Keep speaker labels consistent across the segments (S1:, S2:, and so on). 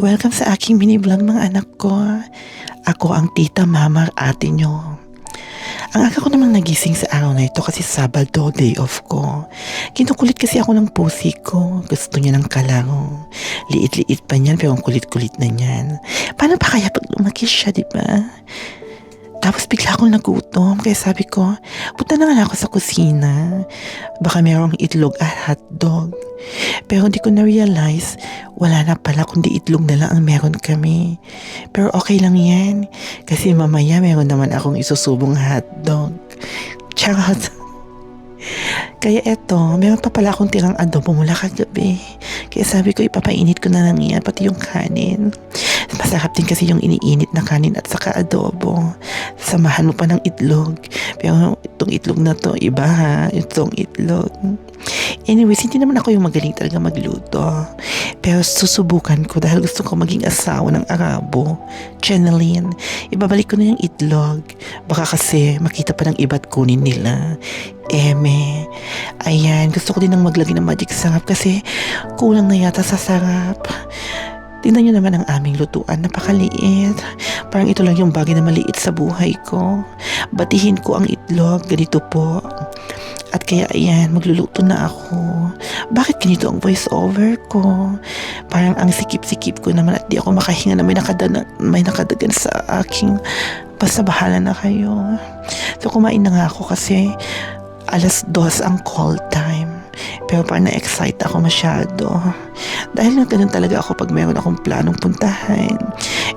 S1: Welcome sa aking mini vlog mga anak ko. Ako ang tita, mama, ate nyo. Ang aga ko namang nagising sa araw na ito kasi Sabado, day off ko. Kinukulit kasi ako ng pusi ko. Gusto niya ng kalaro. Liit-liit pa niyan pero ang kulit-kulit na niyan. Paano pa kaya pag lumaki siya, di ba? Tapos bigla akong nagutom, kaya sabi ko, punta na nga ako sa kusina. Baka merong itlog at hotdog. Pero hindi ko na-realize, wala na pala kundi itlog na lang ang meron kami. Pero okay lang yan, kasi mamaya meron naman akong isusubong hotdog. Charot! Kaya eto, meron pa pala akong tirang adobo mula kagabi. Kaya sabi ko, ipapainit ko na lang yan, pati yung kanin. Masarap din kasi yung iniinit na kanin at saka adobo. Samahan mo pa ng itlog. Pero itong itlog na to, iba ha, itong itlog. Anyways, hindi naman ako yung magaling talaga magluto. Pero susubukan ko dahil gusto ko maging asawa ng Arabo. Channeline, ibabalik ko na yung itlog. Baka kasi makita pa ng iba't kunin nila. Eme. Ayan, gusto ko din ng maglagay ng magic sarap kasi kulang na yata sa sarap. Tingnan nyo naman ang aming lutuan, napakaliit. Parang ito lang yung bagay na maliit sa buhay ko. Batihin ko ang itlog, ganito po. At kaya ayan, magluluto na ako. Bakit ganito ang voice over ko? Parang ang sikip-sikip ko naman at di ako makahinga na may nakadagan sa aking. Basta bahala na kayo. So kumain na nga ako kasi 2:00 ang call time. Pero parang na-excite ako masyado. Dahil nga ganun talaga ako pag meron akong planong puntahan.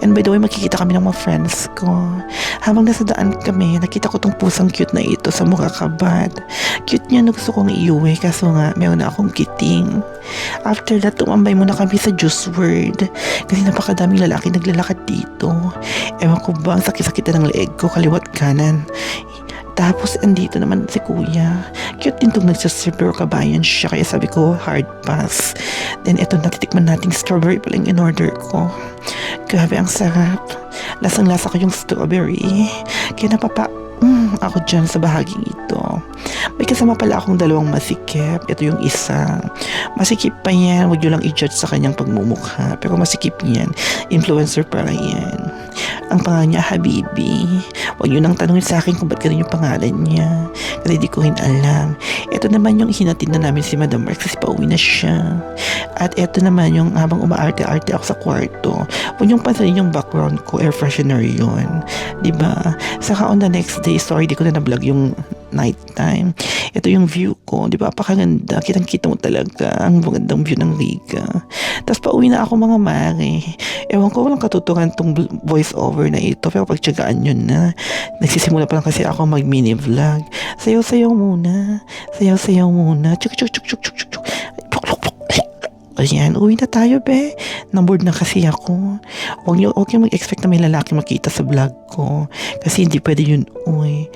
S1: And by the way, makikita kami ng mga friends ko. Habang nasa daan kami, nakita ko tong pusang cute na ito sa Murakabat. Cute niya na gusto kong iuwi kaso nga meron na akong kiting. After that, tumambay muna kami sa Juice World. Kasi napakadaming lalaki naglalakad dito. Ewan ko ba, ang sakit-sakit ng leeg ko, kaliwat kanan. Tapos andito naman si kuya. Cute din itong nagsaserve pero kabayan siya. Kaya sabi ko hard pass. Then ito natitikman nating strawberry palang in order ko. Grabe ang sarap. Lasang-lasa ko yung strawberry. Kaya ako dyan sa bahaging ito. May kasama pala akong 2 masikip. Ito yung isa. Masikip pa yan. Huwag nyo lang i-judge sa kanyang pagmumukha. Pero masikip yan. Influencer para yan. Ang pangalan niya, Habibi. Huwag nyo nang tanungin sa akin kung ba't ganun yung pangalan niya. Kasi di ko rin alam. Ito naman yung hinatid na namin si Madam Rex kasi pauwi na siya. At ito naman yung habang umaarte-arte ako sa kwarto. Huwag nyo pansinin yung background ko. Air freshener yun. Diba? Saka on the next day, sorry, di ko na na-vlog yung night time. Ito yung view ko, di ba? Pakaganda. Kitang-kita mo talaga ang magandang view ng Riga. Tapos pauwi na ako mga mare. Ewan ko, walang katuturan tong voice over na ito. Pero pagtsagaan yun na. Nagsisimula pa lang kasi ako mag-mini vlog. Sayaw-sayaw muna. Sayaw-sayaw muna. Chuk-chuk-chuk-chuk-chuk-chuk. Ayan, uwi na tayo, be. Naboard na kasi ako. Huwag niyo mag-expect na may lalaki makita sa vlog ko. Kasi hindi pwede yun, uy.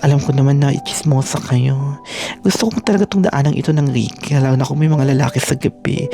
S1: Alam ko naman na ichismosa kayo. Gusto ko talaga itong daanang ito ng Riga. Lalo na kung may mga lalaki sa gabi.